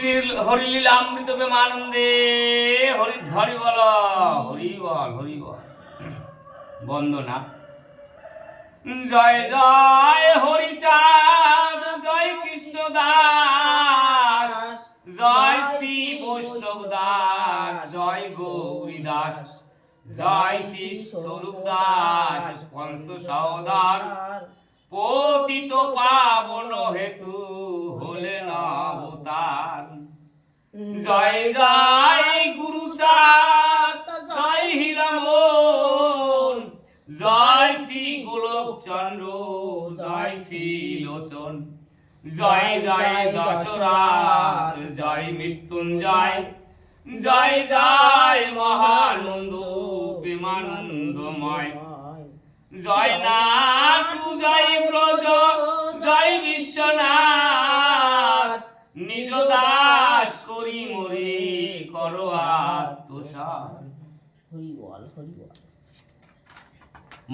শ্রী হরিলীলা অমৃত প্রেমানন্দে হরিধ্বনি বল, হরি বল, হরি বল। বন্দনা। জয় জয় হরিচাঁদ, জয় কৃষ্ণ দাস, জয় শ্রী বৈষ্ণব দাস, জয় গৌরী দাস, জয় শ্রী স্বরূপ দাস, কংস সহোদর, পতিত পাবন হেতু হলেন অবতার। জয় জয় গুরুচাঁদ, জয় হীরামন, জয় শ্রী গোলক চন্দ্র, জয় শ্রী লোচন, জয় জয় দশরথ, জয় মৃত্যুঞ্জয়, জয় জয় মহানন্দ প্রেমানন্দময়, জয় নাটু, জয় ব্রজ, জয় বিশ্বনাথ, নিজ দাস করি মরি করো আত্মসাৎ। হরি বল, হরি বল।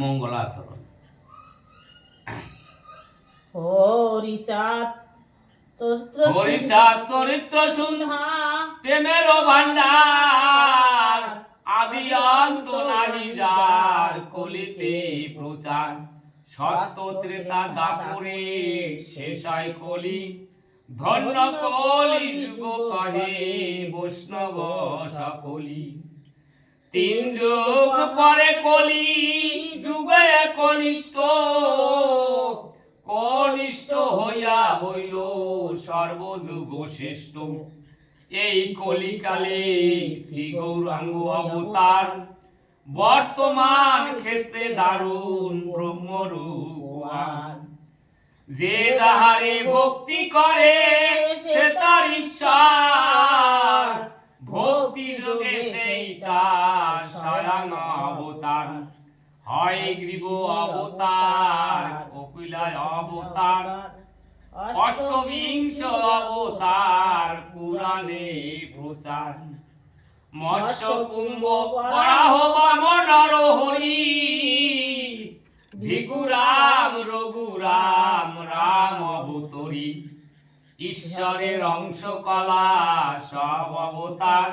মঙ্গলাচরণ। হরিচাঁদ হরিচাঁদ চরিত্র সুন্ধা, প্রেমের ভান্ডার, আদি অন্ত নাহি যার, কলিতে প্রচার, সত্য ত্রেতা দাপরে শেষ হয় কলি, ধন্য কলি যুগ কহে বৈষ্ণব সকলি। তিন যুগ পরে কলি যুগে কনিষ্ঠ, কনিষ্ঠ হইয়া হইল সর্বযুগ শ্রেষ্ঠ। এই কলিকালে শ্রী গৌরাঙ্গ অবতার, বর্তমান ক্ষেত্রে দারুণ ব্রহ্মরূপবান। যে যাহারে ভক্তি করে সে তার ঈশ্বর, ভক্তি যোগে সেই তার স্বয়ং অবতার। হয় গ্রীব অবতার, কপিলায় অবতার, অষ্টবিংশ অবতার পুরাণে প্রচার। মৎস্য কুম্ভ বরাহ বামন নরহরি, ভিগুরাম রঘুরাম রাম অবতরী। ঈশ্বরের অংশ কলা সব অবতার,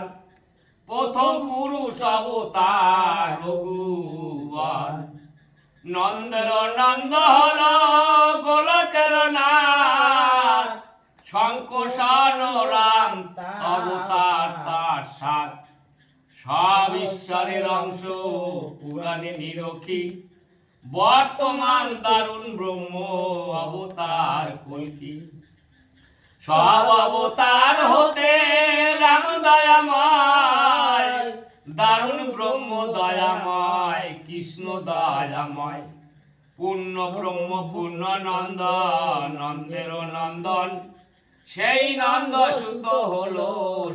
প্রথম পুরুষ অবতার রঘুবর। নন্দের নন্দ হল গোলকের নাথ, শঙ্কর্ষণ রাম অবতার তার সাথ। সব ঈশ্বরের অংশ পুরাণে নিরখী, বর্তমান দারুণ ব্রহ্ম অবতার কল্কি। সব অবতার হতে রাম দয়াময়, দারুণ ব্রহ্ম দয়াময়, কৃষ্ণ দয়াময়। পূর্ণ ব্রহ্ম পূর্ণ নন্দ, নন্দের নন্দন, সেই নন্দ সুত হলো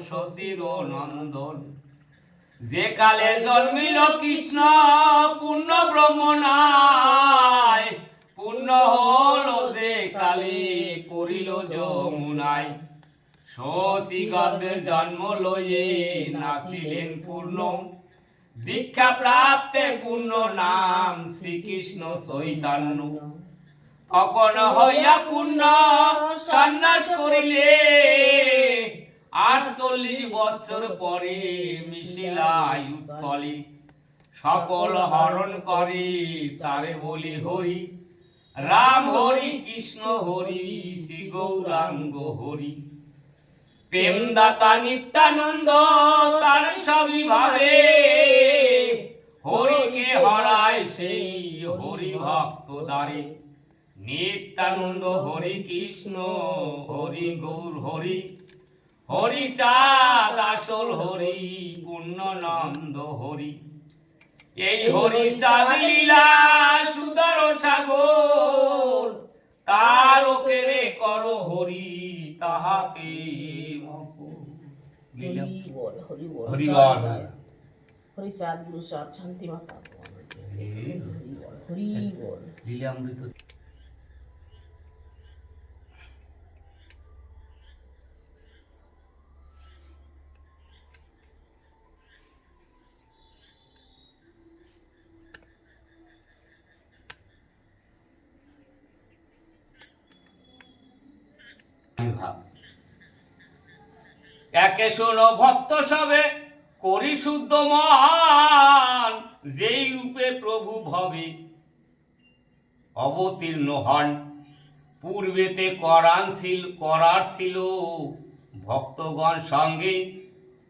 শশীর নন্দন। যে কালে জন্মিল কৃষ্ণ পূর্ণ ব্রহ্ম নাই, পূর্ণ হলো যে কালে পড়িল যমুনায়। শশী গর্ভে জন্ম লয়ে নাসিলেন পূর্ণ, দীক্ষা প্রাপ্তে পূর্ণ নাম শ্রীকৃষ্ণ চৈতন্য। তখন হইয়া পূর্ণ সন্ন্যাস করিলে, 48 বছর পরে মিশিলাই উৎকলে। সকল হরণ করে তারে বলি হরি, রাম হরি কৃষ্ণ হরি শ্রী গৌরাঙ্গ হরি। প্রেমদাতা নিত্যানন্দ তার সবই ভাবে, হরিকে হরায় সেই হরি ভক্ত দ্বারে। নিত্যানন্দ হরি কৃষ্ণ হরি গৌর হরি, হরিচাঁদ আসল হরি পূর্ণনন্দ হরি। এই হরিচাঁদ লীলা সুদর সাগর, তার ওকেরে করো হরি তাহাতে হরি বল। হরিচাঁদ গুরুচাঁদ শান্তি মাতা হরি বল। লীলামৃত। ভাব একে শোনো ভক্ত সবে করি শুদ্ধ মান, যেই রূপে প্রভু ভবে অবতীর্ণ হন। পূর্বেতে করার ছিল ভক্তগণ সঙ্গে,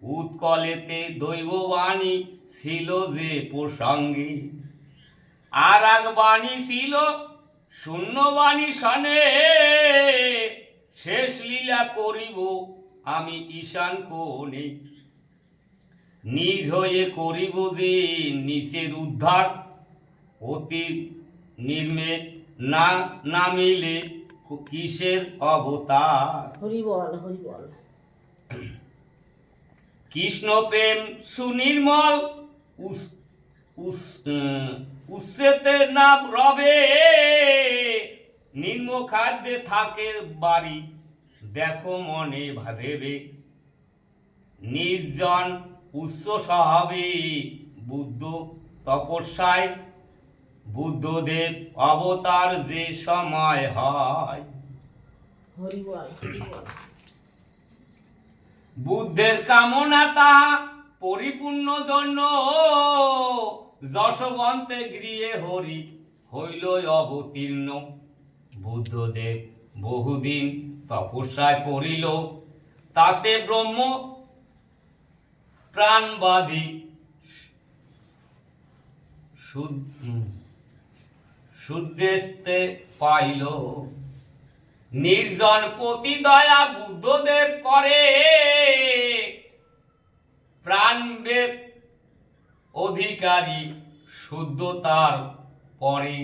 উৎকলেতে দৈববাণী ছিল যে প্রসঙ্গে। আর এক বাণী ছিল শূন্যবাণী শনে, শেষ লীলা করিব আমি ঈশান কোণে। নিজ হয়ে করিব যে নিচের উদ্ধার, অতি নির্মে না নামিলে কিসের অবতার। হরি বল হরি বল। কৃষ্ণ প্রেম সুনির্মল উচ্ছেতে না রবে, নিম্ন খাদ্যে থাকে বাড়ি দেখো মনে ভাবেবে। নির্জন উচ্চ স্বভাবে বুদ্ধ তপস্যায়, বুদ্ধদেব অবতার যে সময় হয়। হরি বল হরি বল। বুদ্ধের কামনা তাহা পরিপূর্ণ জন্য, যশবন্তে গৃহে হরি হইল অবতীর্ণ। বুদ্ধদেব বহুদিন তপস্যা করিল, তাতে ব্রহ্ম প্রাণবাদী শুদ্ধেস্তে পাইল। নির্জন প্রতি দয়া বুদ্ধদেব করে, প্রাণবেদ অধিকারী শুদ্ধতার পরে।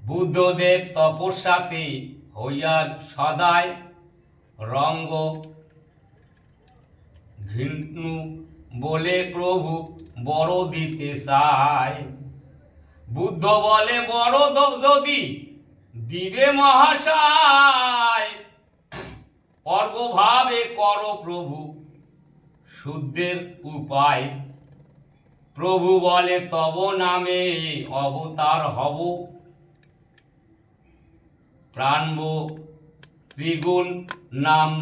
বুদ্ধদেব তপস্যাতে হইয়া সদায় রঙ্গ ঘৃণু বলে প্রভু বড় দিতে চায়। বুদ্ধ বলে বড় যদি দিবে মহাশয়, অর্ঘভাবে কর প্রভু শুদ্ধের উপায়। প্রভু বলে তব নামে অবতার হব, প্রাণব ত্রিগুণ নাম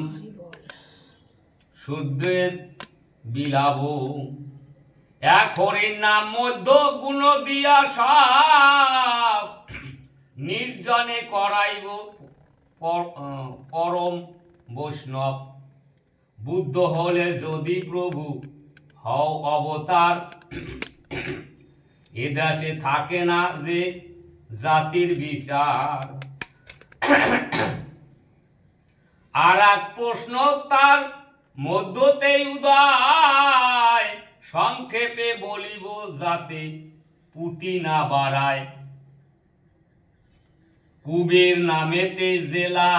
শুদ্রের বিলাব। এক হরির নাম মধ্য গুণ দিয়া সব, নির্জনে করাইব পরম বৈষ্ণব। বুদ্ধ হলে যদি প্রভু হও অবতার, এ দেশে থাকে না যে জাতির বিচার। আর এক প্রশ্ন তার মধ্যতেই উদয়, সংক্ষেপে বলিব যাতে পুঁতি না বাড়ায়। কুবের নামেতে জেলা,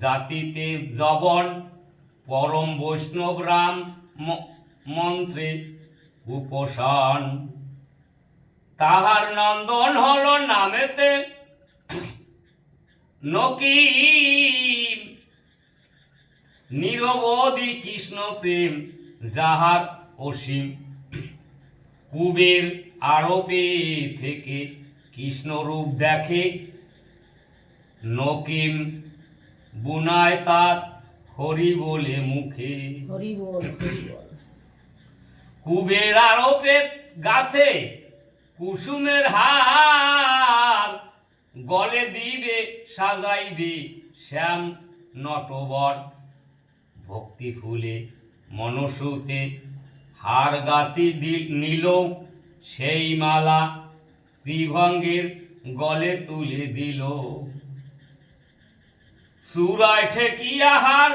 জাতিতে জবন, পরম বৈষ্ণব রাম মন্ত্রে উপাসন। তাহার নন্দন হল নামেতে নকিম, নিরবধি কৃষ্ণ প্রেম যাহার অসীম। কুবের আরোপে থেকে কৃষ্ণ রূপ দেখে, নকিম বুনায় তার হরি বলে মুখে। হরি বল হরি বল। কুবের আরোপে গাথে কুসুমের হার, গলে দিবে সাজাইবে শ্যাম নটবর। ভক্তি ফুলে মনসুতে হার গাতি নিল, সেই মালা ত্রিভঙ্গের গলে তুলে দিল। চূড়ায় ঠেকিয়া হার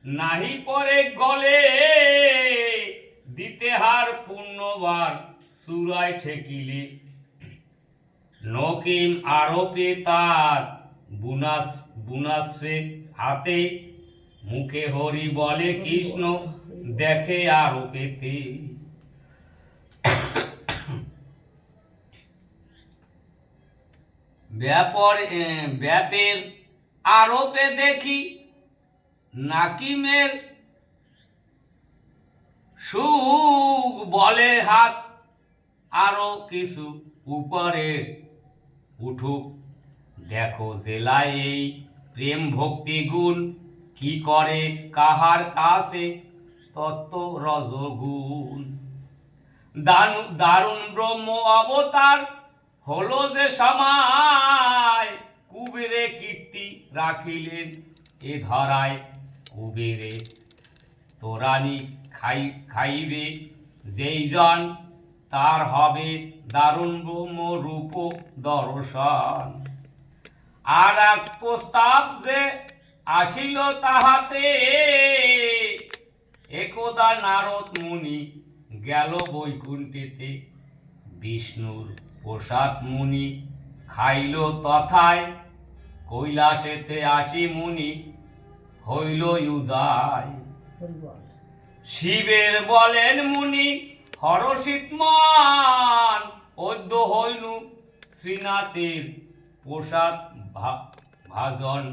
নাহি পরে গলে, দিতে হার পুণ্যবার চূড়ায় ঠেকিলে। নকিম আরোপে তার বুনাশ্রে হাতে, মুখে হরি বলে কৃষ্ণ দেখে আরোপেতে। ব্যাপের আরোপে দেখি নাকিমের সুখ, বলে হাত আরো কিছু উপরে উঠুক। দেখো জেলায় এই প্রেম ভক্তি গুণ, কি করে কাহার কাছে তত্ত্ব রজগুণ। দারুণ ব্রহ্ম অবতার হলো যে সময়, কুবেরে কীর্তি রাখিলেন এ ধরায়। কুবেরে তোরানি খাইবে যেই জন, তার হবে দারুণ ব্রহ্ম রূপ দর্শন। আর এক প্রস্তাব যে আসিল তাহাতে, একদা নারদ মুনি গেল বৈকুণ্ঠেতে। বিষ্ণুর প্রসাদ মুনি খাইল তথায়, কৈলাসেতে আসি মুনি হইল উদয়। হরি বল। শিবের বলেন মুনি হরষিত মন, অদ্য হইনু শ্রীনাথের প্রসাদ ভাজন।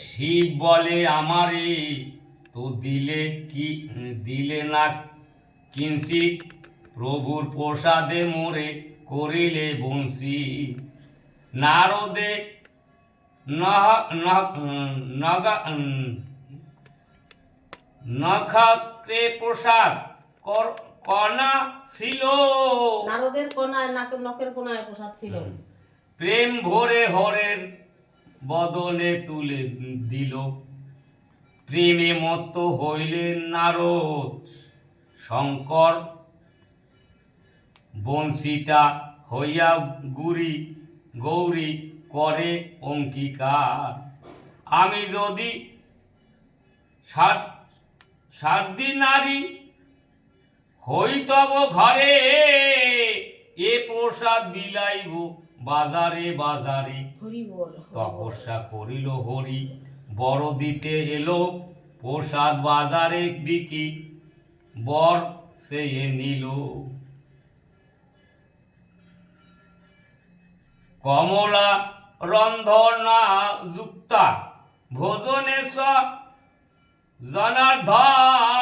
শিব বলে আমারে তো দিলে না কিঞ্চিৎ, প্রভুর প্রসাদে মোরে করিলে বংশী। নারদে নক্ষত্রে প্রসাদ কণা ছিল, নারদের কোনায় নখের কোনায় প্রসাদ ছিল। প্রেম ভরে হরের বদনে তুলে দিল। প্রেমে মত্ত হইলেন নারদ শঙ্কর, বংশীতা হইয়া গৌরী করে অঙ্গীকার। আমি যদি সাধ্বী নারী হই তব ঘরে, এ প্রসাদ বিলাইব বাজারে বাজারে। হরি বল। তপস্যা করিল হরি, বর দিতে এলো প্রসাদ বাজারে বিকি, বর সে নিল। কমলা রন্ধনা যুক্তা ভোজনে জনার্দন,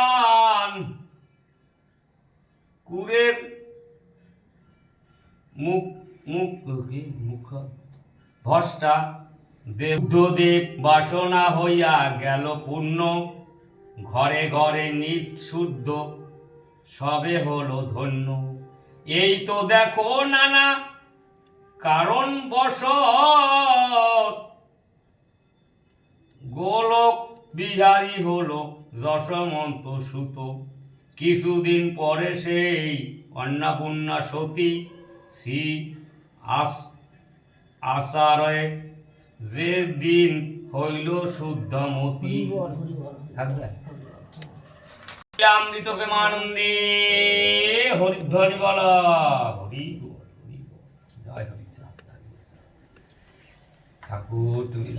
কুরের মুখ ভষ্টা দেবদেব বাসনা হইয়া গেল পূর্ণ। ঘরে ঘরে নিজ শুদ্ধ সবে হলো ধন্য। এই তো দেখো নানা কারণ বশত, গোলক বিহারী হলো যশমন্ত সুত। কিছুদিন পরে সেই অন্নপূর্ণা সতী, শ্রী আষাঢ়ে যে দিন হইল শুদ্ধমতী। অমৃত প্রেমানন্দে হরিধ্বনি বল, হরি বল, জয় হরি ঠাকুর তুমি